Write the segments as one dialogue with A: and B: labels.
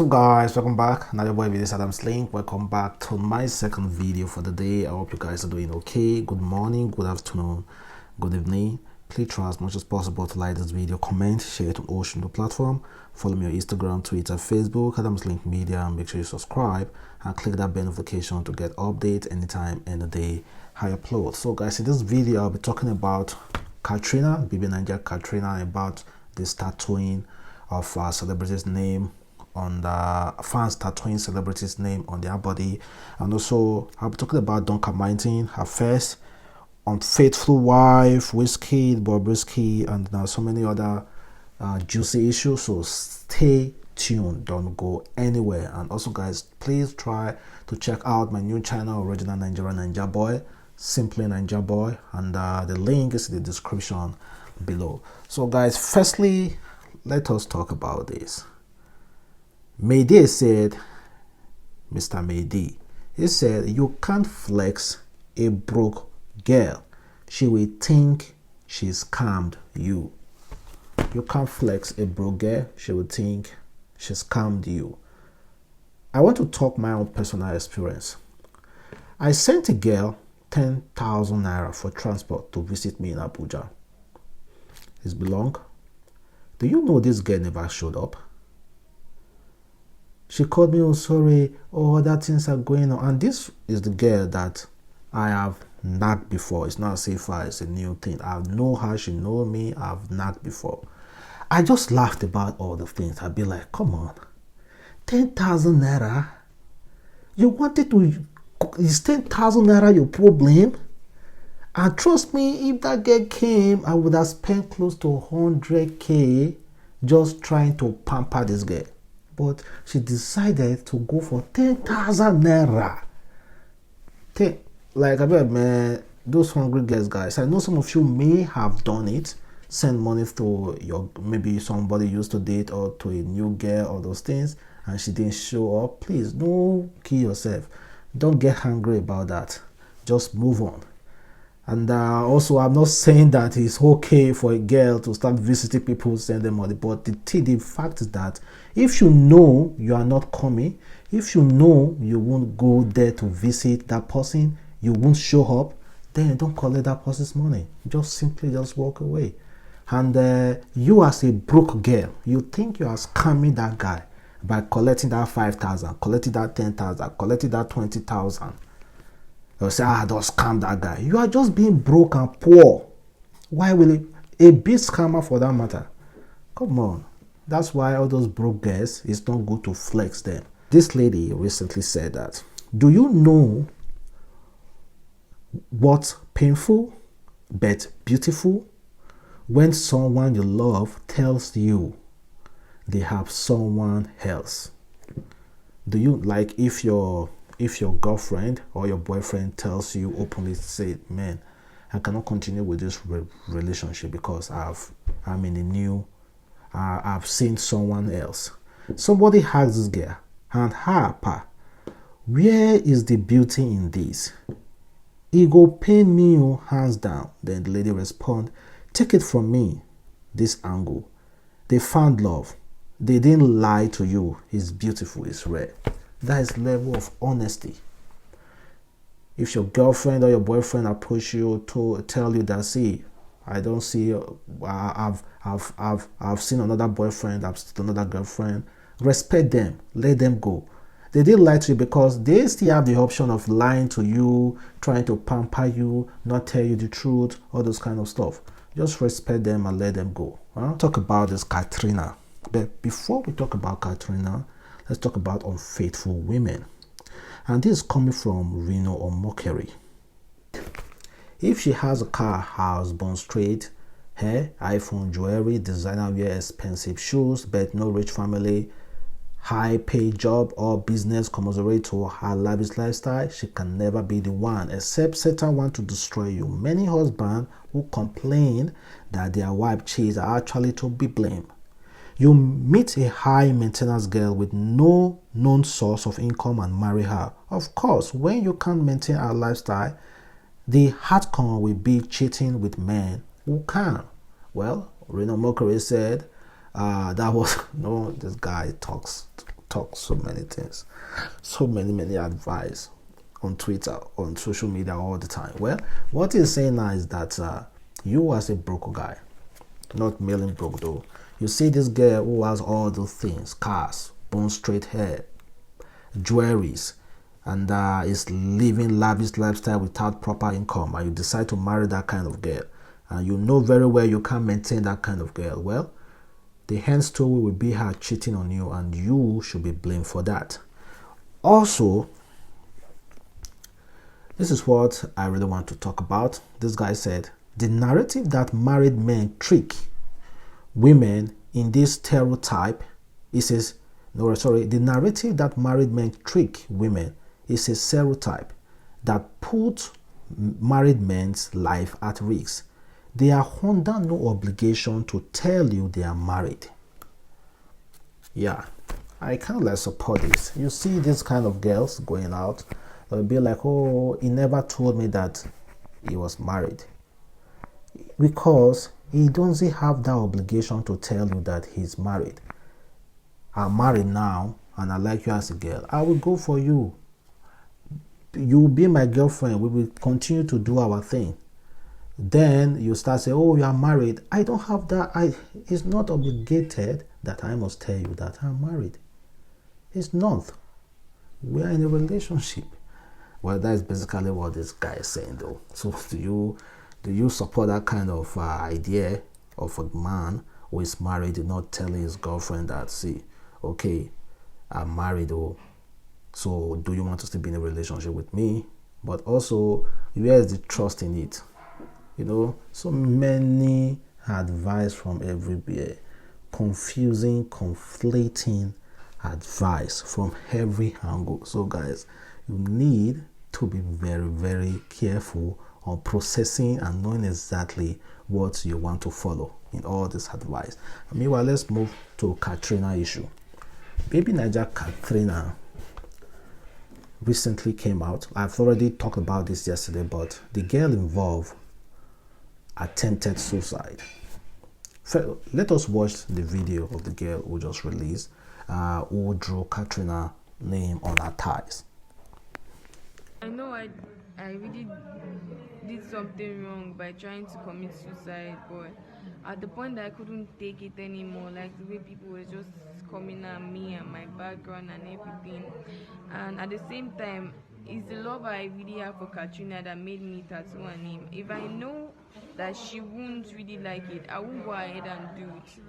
A: What's up guys, welcome back. Now your boy with this Adam's Link. Welcome back to my second video for the day. I hope you guys are doing okay. Good morning, good afternoon, good evening. Please try as much as possible to like this video, comment, share it on all social platform. Follow me on Instagram, Twitter, Facebook, adamslinkmedia, and make sure you subscribe and click that bell notification to get updates anytime, any day I upload. So guys, in this video I'll be talking about Ka3na, BBnaija Ka3na, about this tattooing of celebrities' name on the fans tattooing celebrities' name on their body, and also I'll be talking about Duncan, her first unfaithful wife, Wizkid Bobrisky, and so many other juicy issues. So stay tuned, don't go anywhere. And also guys, please try to check out my new channel, Original Ninja Boy, simply Ninja Boy, and the link is in the description below. So guys, firstly, let us talk about this. Mayday said, Mr. Mayday, he said, you can't flex a broke girl. She will think she scammed you. You can't flex a broke girl. She will think she scammed you. I want to talk my own personal experience. I sent a girl 10,000 naira for transport to visit me in Abuja. It's belong. Do you know this girl never showed up? She called me, oh sorry, oh other things are going on. And this is the girl that I have nagged before. It's not safer, it's a new thing. I know her, she know me, I've nagged before. I just laughed about all the things. I'd be like, come on, 10,000 naira? You wanted to, is 10,000 naira your problem? And trust me, if that girl came, I would have spent close to 100k just trying to pamper this girl. But she decided to go for 10,000 naira. Like I bet, man, those hungry girls, guys. I know some of you may have done it. Send money to your, maybe somebody used to date, or to a new girl, or those things, and she didn't show up. Please don't kill yourself. Don't get hungry about that. Just move on. And also, I'm not saying that it's okay for a girl to start visiting people, send them money. But the fact is that if you know you are not coming, if you know you won't go there to visit that person, you won't show up, then don't collect that person's money. Just simply just walk away. And you as a broke girl, you think you are scamming that guy by collecting that 5,000, collecting that 10,000, collecting that 20,000. You'll say, don't scam that guy. You are just being broke and poor. Why will it? A big scammer for that matter. Come on. That's why all those broke guys, it's not good to flex them. This lady recently said that, do you know what's painful but beautiful? When someone you love tells you they have someone else. Do you, like, if your girlfriend or your boyfriend tells you openly, say, man, I cannot continue with this relationship because I'm in a new, I've seen someone else. Somebody asks this girl, and her pa, where is the beauty in this? It go pain me, hands down. Then the lady respond, take it from me, this angle. They found love. They didn't lie to you. It's beautiful, it's rare. That is level of honesty. If your girlfriend or your boyfriend approach you to tell you that, see, I don't see, I've seen another boyfriend, I've seen another girlfriend, respect them, let them go. They didn't lie to you because they still have the option of lying to you, trying to pamper you, not tell you the truth, all those kind of stuff. Just respect them and let them go. Talk about this Ka3na. But before we talk about Ka3na, let's talk about unfaithful women. And this is coming from Reno or Mockery. If she has a car, house, bone straight, hair, iPhone, jewelry, designer wear, expensive shoes, but no rich family, high paid job or business commensurate to her lavish lifestyle, she can never be the one, except Satan want to destroy you. Many husbands who complain that their wife cheats are actually to be blamed. You meet a high maintenance girl with no known source of income and marry her. Of course, when you can't maintain her lifestyle, the outcome will be cheating with men who can. Well, Reno Mockery said, that was, no, this guy talks talk so many things, so many advice on Twitter, on social media all the time. Well, what he's saying now is that you as a broke guy, not mailing broke though, you see this girl who has all those things, cars, bone straight hair, jewelries, and is living lavish lifestyle without proper income, and you decide to marry that kind of girl, and you know very well you can't maintain that kind of girl. Well, the end story will be her cheating on you, and you should be blamed for that. Also, this is what I really want to talk about. This guy said, the narrative that married men trick women in this stereotype the narrative that married men trick women is a stereotype that puts married men's life at risk. They are under no obligation to tell you they are married. Yeah, I kind of like support this. You see this kind of girls going out, they'll be like, oh, he never told me that he was married. Because he doesn't have that obligation to tell you that he's married. I'm married now and I like you as a girl. I will go for you. You will be my girlfriend. We will continue to do our thing. Then you start saying, oh, you are married. I don't have that. It's not obligated that I must tell you that I'm married. It's not. We are in a relationship. Well, that is basically what this guy is saying though. So do you support that kind of idea of a man who is married not telling his girlfriend that, see, okay, I'm married though, so do you want to still be in a relationship with me? But also, where is the trust in it? You know, so many advice from everywhere, confusing, conflating advice from every angle. So guys, you need to be very careful on processing and knowing exactly what you want to follow in all this advice. Meanwhile, let's move to Ka3na issue. BBnaija Ka3na recently came out. I've already talked about this yesterday, but the girl involved attempted suicide. Let us watch the video of the girl who just released, who drew Ka3na name on her thighs.
B: I know I really did something wrong by trying to commit suicide, but at the point that I couldn't take it anymore, like the way people were just coming at me and my background and everything, and at the same time, it's the love I really have for Ka3na that made me tattoo her name. If I know that she won't really like it, I won't go ahead and do it.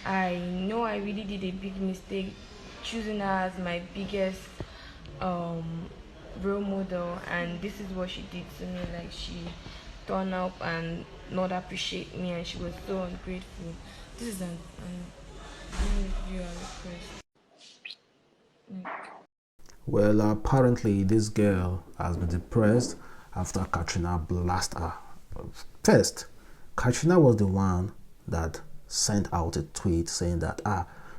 B: I know I really did a big mistake choosing her as my biggest role model, and this is what she did to me. Like, she turned up and not appreciate me, and she was so ungrateful. This is an viewer request.
A: Well, apparently this girl has been depressed after Ka3na blasted her. First, Ka3na was the one that sent out a tweet saying that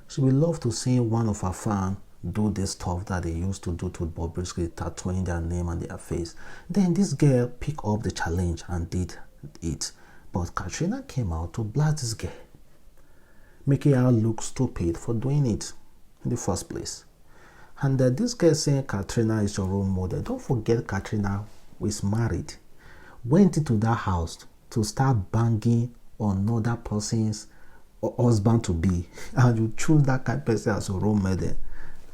A: she would love to see one of her fans do this stuff that they used to do to Bobrisky, tattooing their name and their face. Then this girl picked up the challenge and did it. But Ka3na came out to blast this girl, making her look stupid for doing it in the first place. And this girl saying Ka3na is your role model. Don't forget Ka3na is married. Went into that house to start banging on another person's husband to be. And you choose that kind of person as a role model.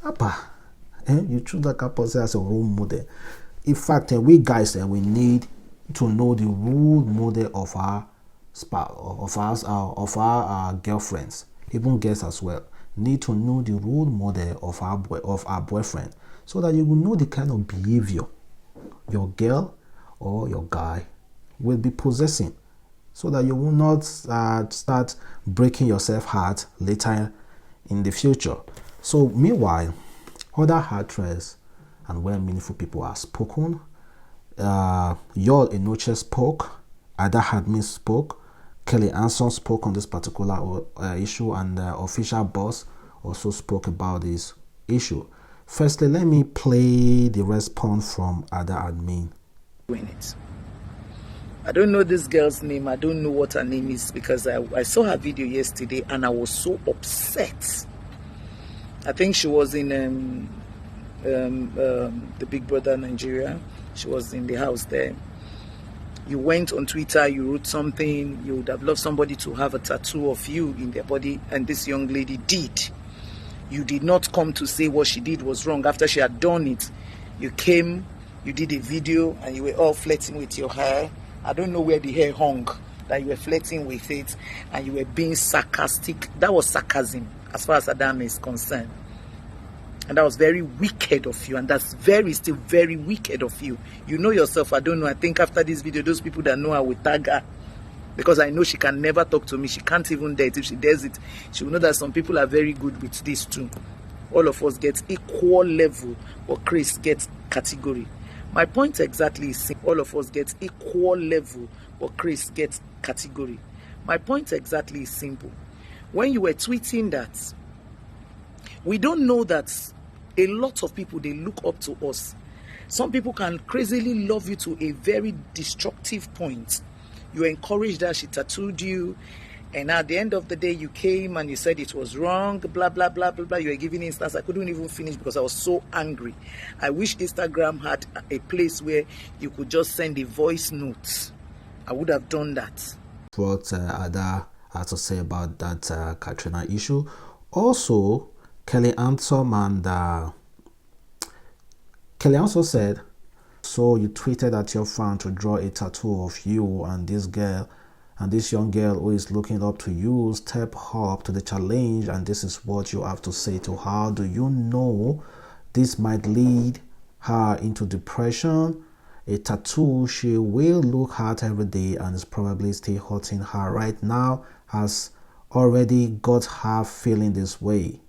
A: You choose that kind of person as a role model. In fact, we guys, we need to know the role model of our spouse, of our girlfriends, even girls as well. Need to know the role model of our boyfriend, so that you will know the kind of behavior your girl or your guy will be possessing, so that you will not start breaking yourself heart later in the future. So meanwhile, other actresses and well-meaningful people have spoken. Yul Edochie spoke, Ada Hadmin spoke, Kelly Anson spoke on this particular issue, and the official boss also spoke about this issue. Firstly, let me play the response from Ada Admin.
C: I don't know this girl's name. I don't know what her name is, because I saw her video yesterday and I was so upset. I think she was in the Big Brother Nigeria. She was in the house there. You went on Twitter, you wrote something, you would have loved somebody to have a tattoo of you in their body, and this young lady did. You did not come to say what she did was wrong. After she had done it, you came, you did a video, and you were all flirting with your hair. I don't know where the hair hung, that you were flirting with it, and you were being sarcastic. That was sarcasm, as far as Adam is concerned. And that was very wicked of you, and that's still very wicked of you. You know yourself. I don't know. I think after this video, those people that know her will tag her, because I know she can never talk to me. She can't even dare it. If she does it, she will know that some people are very good with this too. All of us get equal level, but Chris gets category. My point exactly is all of us get equal level, but Chris gets category. My point exactly is simple. When you were tweeting that, we don't know that a lot of people, they look up to us. Some people can crazily love you to a very destructive point. You encouraged her, she tattooed you, and at the end of the day, you came and you said it was wrong, blah, blah, blah, blah, blah. You were giving instance. I couldn't even finish because I was so angry. I wish Instagram had a place where you could just send a voice note. I would have done that.
A: What Ada had to say about that Ka3na issue. Also, Kelly Ansom and Kelly also said, so you tweeted at your fan to draw a tattoo of you and this girl, and this young girl who is looking up to you step up to the challenge, and this is what you have to say to her. Do you know this might lead her into depression? A tattoo she will look at every day and is probably still hurting her right now, has already got her feeling this way.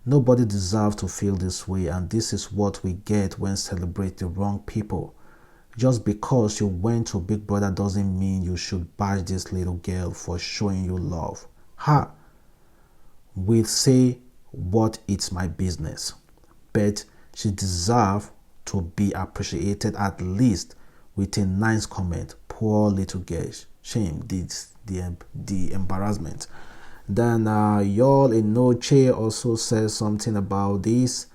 A: Nobody deserves to feel this way, and this is what we get when celebrating the wrong people. Just because you went to Big Brother doesn't mean you should bash this little girl for showing you love. Her will say what it's my business, but she deserves to be appreciated at least with a nice comment. Poor little girl, shame, the embarrassment. Then Yul Enoche also says something about this,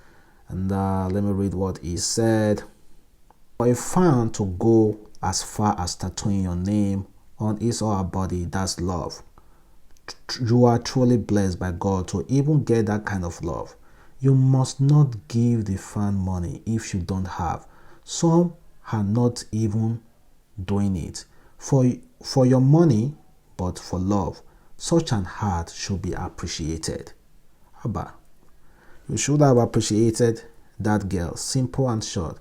A: and let me read what he said. For a fan to go as far as tattooing your name on his or her body, that's love. You are truly blessed by God to even get that kind of love. You must not give the fan money if you don't have. Some are not even doing it for your money, but for love. Such an heart should be appreciated. Abba, you should have appreciated that girl. Simple and short.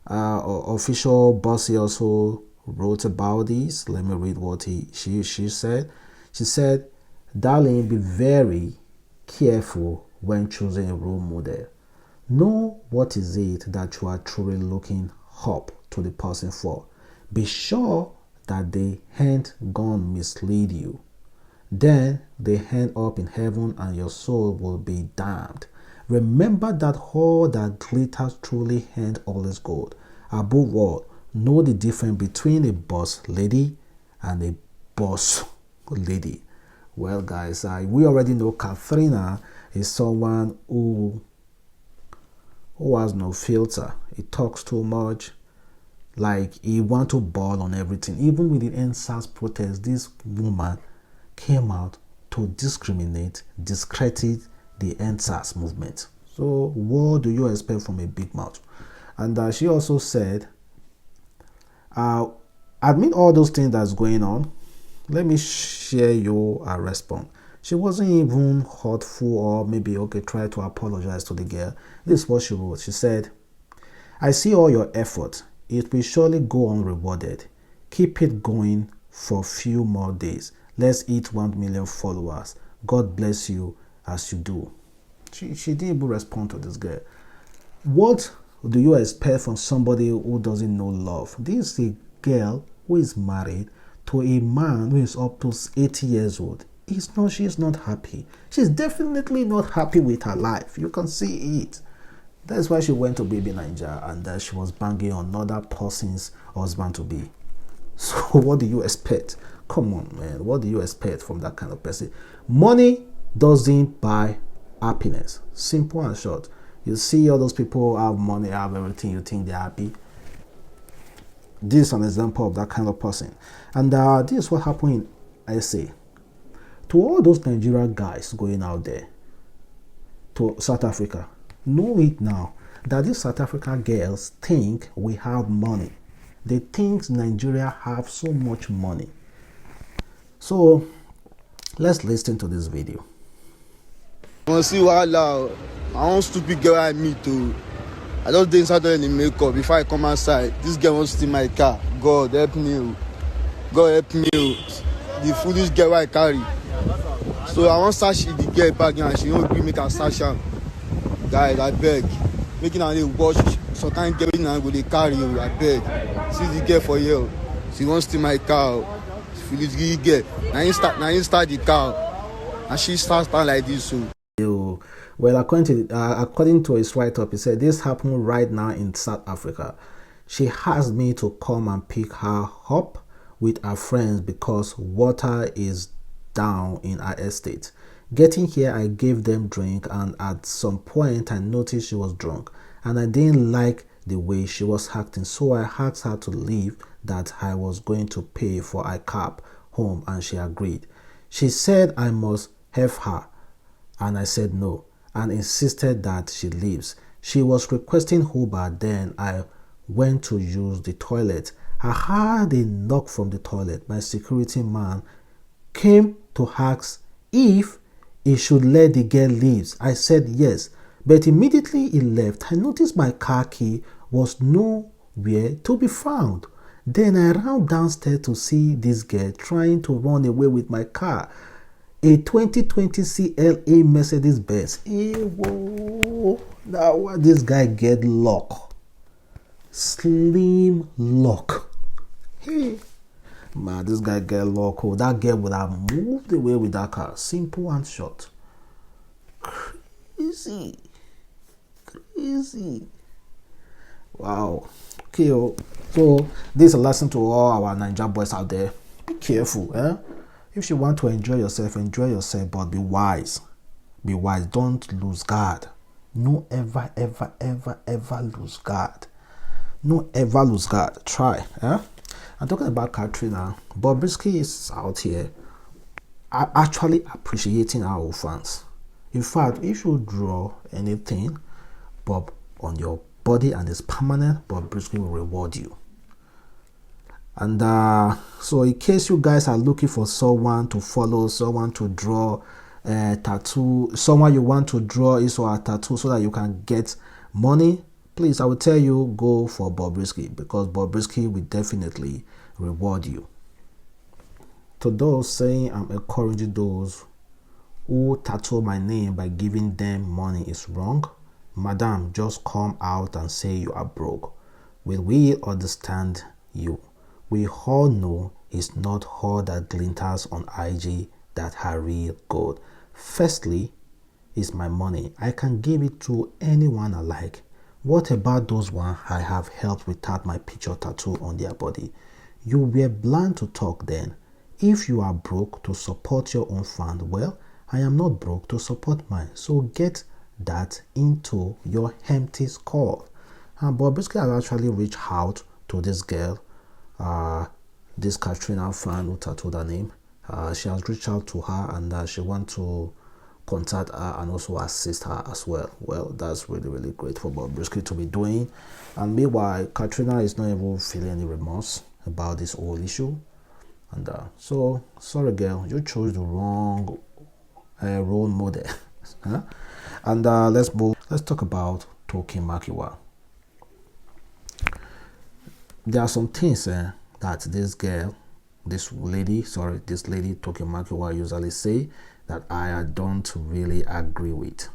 A: Official Bossy also wrote about this. Let me read what she said. She said, darling, be very careful when choosing a role model. Know what is it that you are truly looking up to the person for. Be sure that they ain't gonna mislead you. Then they end up in heaven and your soul will be damned. Remember that all that glitters truly ain't always gold. Above all, know the difference between a boss lady and a boss lady. Well, guys, we already know Ka3na is someone who has no filter. He talks too much. Like, he wants to ball on everything. Even with the NSAS protest, this woman came out to discriminate, discredit the NSAS movement. So what do you expect from a big mouth? And she also said, admit all those things that's going on. Let me share your response. She wasn't even hurtful or maybe try to apologize to the girl. This is what she wrote. She said, I see all your effort. It will surely go unrewarded. Keep it going for a few more days. Let's hit 1 million followers. God bless you as you do. She didn't even respond to this girl. What do you expect from somebody who doesn't know love? This is a girl who is married to a man who is up to 80 years old. She's not happy. She's definitely not happy with her life. You can see it. That's why she went to BBnaija and she was banging on another person's husband to be. So what do you expect? Come on, man. What do you expect from that kind of person? Money doesn't buy happiness. Simple and short. You see all those people have money, have everything, you think they're happy. This is an example of that kind of person. And this is what happened in SA. To all those Nigerian guys going out there to South Africa, know it now that these South African girls think we have money. They think Nigeria have so much money. So let's listen to this video.
D: I want to see Wahala. I want stupid girl I meet too. I just did inside in the makeup. Before I come outside, this girl wants to steal my car. God help me. God help me. The foolish girl I carry. So I want to search the girl back and she won't agree make her search her. Guys, I beg. Making her watch some kind of girl and go they carry you. I beg. See the girl for you. She wants to steal my car. Foolish girl. Now you start the car. And she starts like this. So.
A: Well, according to his write-up, he said this happened right now in South Africa. She asked me to come and pick her up with her friends because water is down in her estate. Getting here, I gave them drink, and at some point I noticed she was drunk and I didn't like the way she was acting, so I asked her to leave, that I was going to pay for a cab home, and she agreed. She said I must have her, and I said no, and insisted that she leaves. She was requesting Uber. Then I went to use the toilet. I heard a knock from the toilet. My security man came to ask if he should let the girl leave. I said yes, but immediately he left. I noticed my car key was nowhere to be found. Then I ran downstairs to see this girl trying to run away with my car. A 2020 CLA Mercedes-Benz. Hey, whoa. Now what this guy get lock? Slim lock. Hey. Man, this guy get lock. Oh, that girl would have moved away with that car. Simple and short. Crazy. Crazy. Wow. Okay, so this is a lesson to all our Niger boys out there. Be careful, eh? If you want to enjoy yourself, but be wise. Be wise. Don't lose guard. No ever lose guard. No ever lose guard. Try. I'm talking about Ka3na. Bobrisky is out here actually appreciating our fans. In fact, if you draw anything, Bob, on your body and it's permanent, Bobrisky will reward you. And so in case you guys are looking for someone to follow, someone to draw a tattoo, someone you want to draw his or a tattoo so that you can get money, please, I will tell you, go for Bobrisky, because Bobrisky will definitely reward you. To those saying I'm encouraging those who tattoo my name by giving them money is wrong, madam, just come out and say you are broke. We understand you. We all know it's not all that glitters on IG that are real gold. Firstly, it's my money. I can give it to anyone I like. What about those ones I have helped without my picture tattoo on their body? You were blind to talk then. If you are broke to support your own fan, well, I am not broke to support mine. So get that into your empty skull. And Bobrisky has actually reached out to this girl, this Ka3na fan who tattooed her name. She has reached out to her, and she wants to contact her and also assist her as well. Well, that's really great for Bobrisky to be doing. And meanwhile, Ka3na is not even feeling any remorse about this whole issue. And so, sorry girl, you chose the wrong role model. Huh? And let's talk about Toke Makinwa. There are some things that this lady Toke Makinwa usually say that I don't really agree with.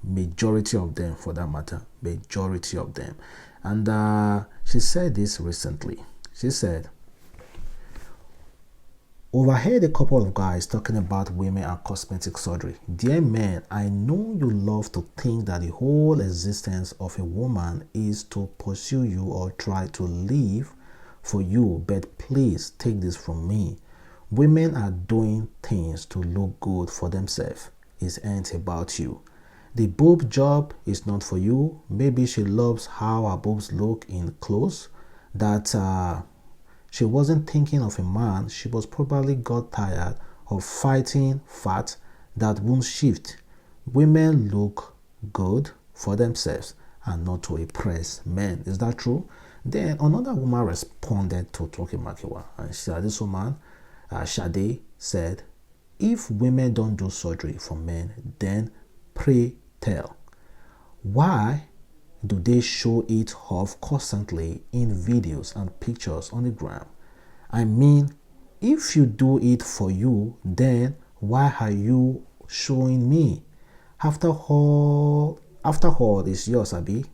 A: Majority of them, for that matter, majority of them. And she said this recently. She said, overheard a couple of guys talking about women and cosmetic surgery. Dear men, I know you love to think that the whole existence of a woman is to pursue you or try to live for you, but please take this from me. Women are doing things to look good for themselves. It ain't about you. The boob job is not for you. Maybe she loves how her boobs look in clothes. That she wasn't thinking of a man. She was probably got tired of fighting fat that won't shift. Women look good for themselves and not to impress men. Is that true? Then another woman responded to Toke Makiwa, and she said, this woman, Shade, said, if women don't do surgery for men, then pray tell, why do they show it off constantly in videos and pictures on the gram? I mean, if you do it for you, then why are you showing me? After all, it's yours, Abi.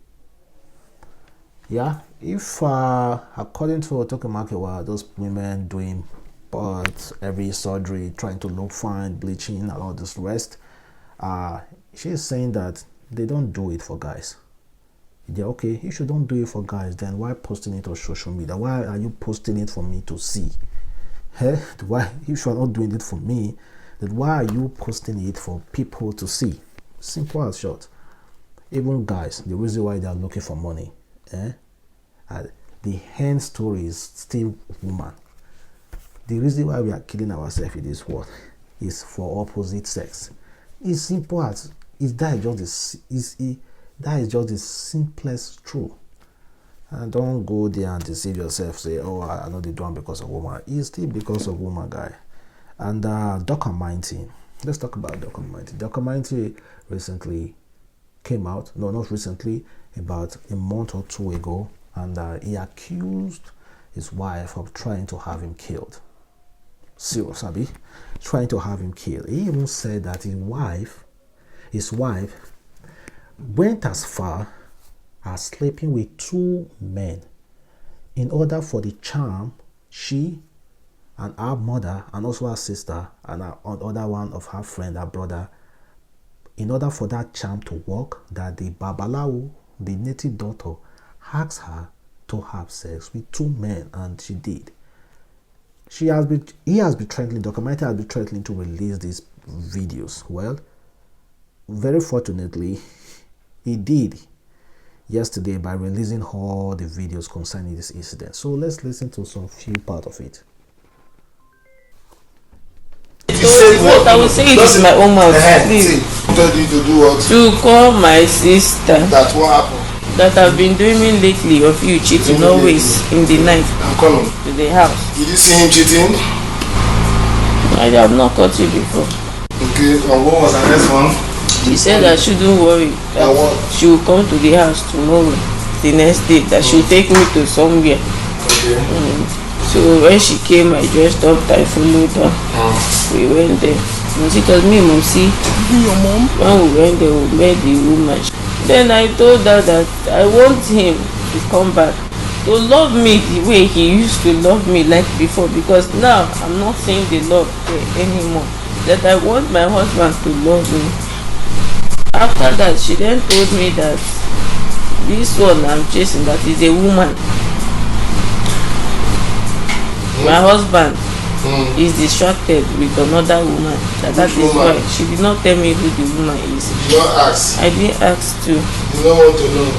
A: Yeah, if according to Tokimakiwa, those women doing but every surgery, trying to look fine, bleaching and all this rest, she's saying that they don't do it for guys. Yeah, okay, if you don't do it for guys, then why posting it on social media? Why are you posting it for me to see? Hey, why, if you are not doing it for me, then why are you posting it for people to see? Simple as short. Even guys, the reason why they are looking for money, the end story is still woman. The reason why we are killing ourselves in this world is for opposite sex. It's simple as that is just the simplest truth. And don't go there and deceive yourself. Say, oh, I know they do it because of woman. It's still because of woman, guy. And Duncan, let's talk about Duncan. Duncan recently came out. No, not recently. About a month or two ago, and he accused his wife of trying to have him killed. Serious, Abi? Trying to have him killed. He even said that his wife went as far as sleeping with 2 men in order for the charm she and her mother and also her sister and another one of her friend, her brother, in order for that charm to work, that the Babalawo, the native doctor, asked her to have sex with 2 men, and she did. He has been threatening, Documentary has been threatening to release these videos. Well, very fortunately, he did yesterday by releasing all the videos concerning this incident. So let's listen to some few part of it.
E: What I will say it is my own mouth, please.
D: Told you to do what?
E: To call my sister.
D: That's what happened.
E: That I've been dreaming lately of you cheating always in the night.
D: I'm coming.
E: To the house.
D: Did you see him cheating?
E: I have not caught you before.
D: Okay, and what was the next one?
E: She said I shouldn't worry. That she will come to the house tomorrow, the next day. That she will take me to somewhere.
D: Okay.
E: So when she came, I dressed up, I followed her. We went there. And she told me, Mom, see, your mom? When we went there, we met the woman. Then I told her that I want him to come back, to love me the way he used to love me like before, because now I'm not seeing the love there anymore. That I want my husband to love me. After that, she then told me that this one I'm chasing, that is a woman. My husband is distracted with another woman. That is why she did not tell me who the woman is.
D: You did not ask?
E: I didn't ask to.
D: You don't want to know?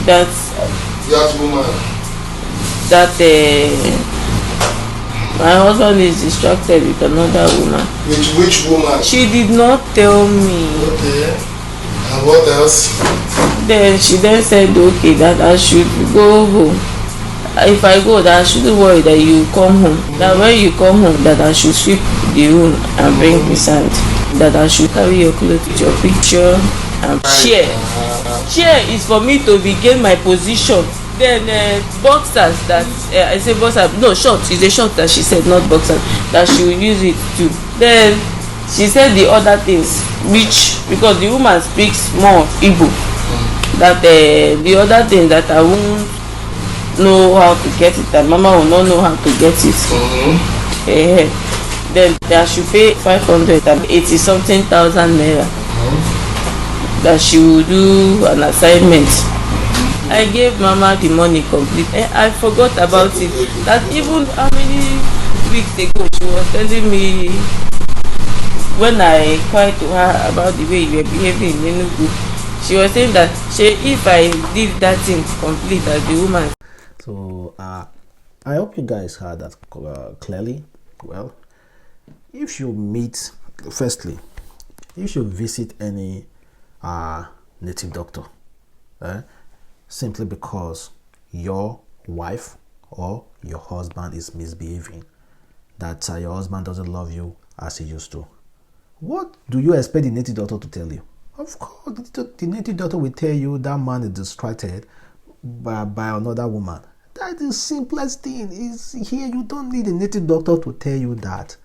E: That
D: woman.
E: That my husband is distracted with another woman.
D: Which woman?
E: She did not tell me.
D: Okay. And what else?
E: Then she then said, okay, that I should go home. If I go, that I shouldn't worry, that you come home. That when you come home, that I should sweep the room and bring the sand. That I should carry your clothes, your picture, and chair. Chair is for me to regain my position. Then boxers that I say boxers, no, shorts. It's a short that she said, not boxers. That she will use it too. Then she said the other things, which because the woman speaks more Igbo. That the other thing that I won't know how to get it, and Mama will not know how to get it. Then I should pay 580 something thousand naira. That she will do an assignment. I gave Mama the money complete. I forgot about it. That even how many weeks ago she was telling me when I inquired to her about the way you were behaving in Enugu, she was saying that if I did that thing complete as the woman.
A: So I hope you guys heard that clearly. Well, if you meet, firstly, if you visit any native doctor, simply because your wife or your husband is misbehaving, that your husband doesn't love you as he used to, what do you expect the native doctor to tell you? Of course, the native doctor will tell you that man is distracted by another woman. That is the simplest thing. Is here you don't need a native doctor to tell you that.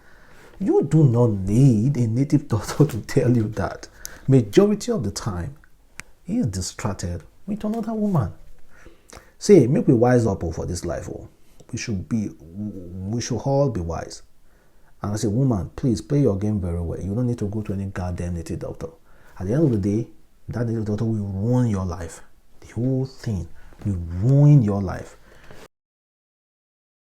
A: You do not need a native doctor to tell you that. Majority of the time, he is distracted with another woman. Say, make we wise up for this life. We should all be wise. And I say, woman, please play your game very well. You don't need to go to any goddamn native doctor. At the end of the day, that native doctor will ruin your life. The whole thing will ruin your life.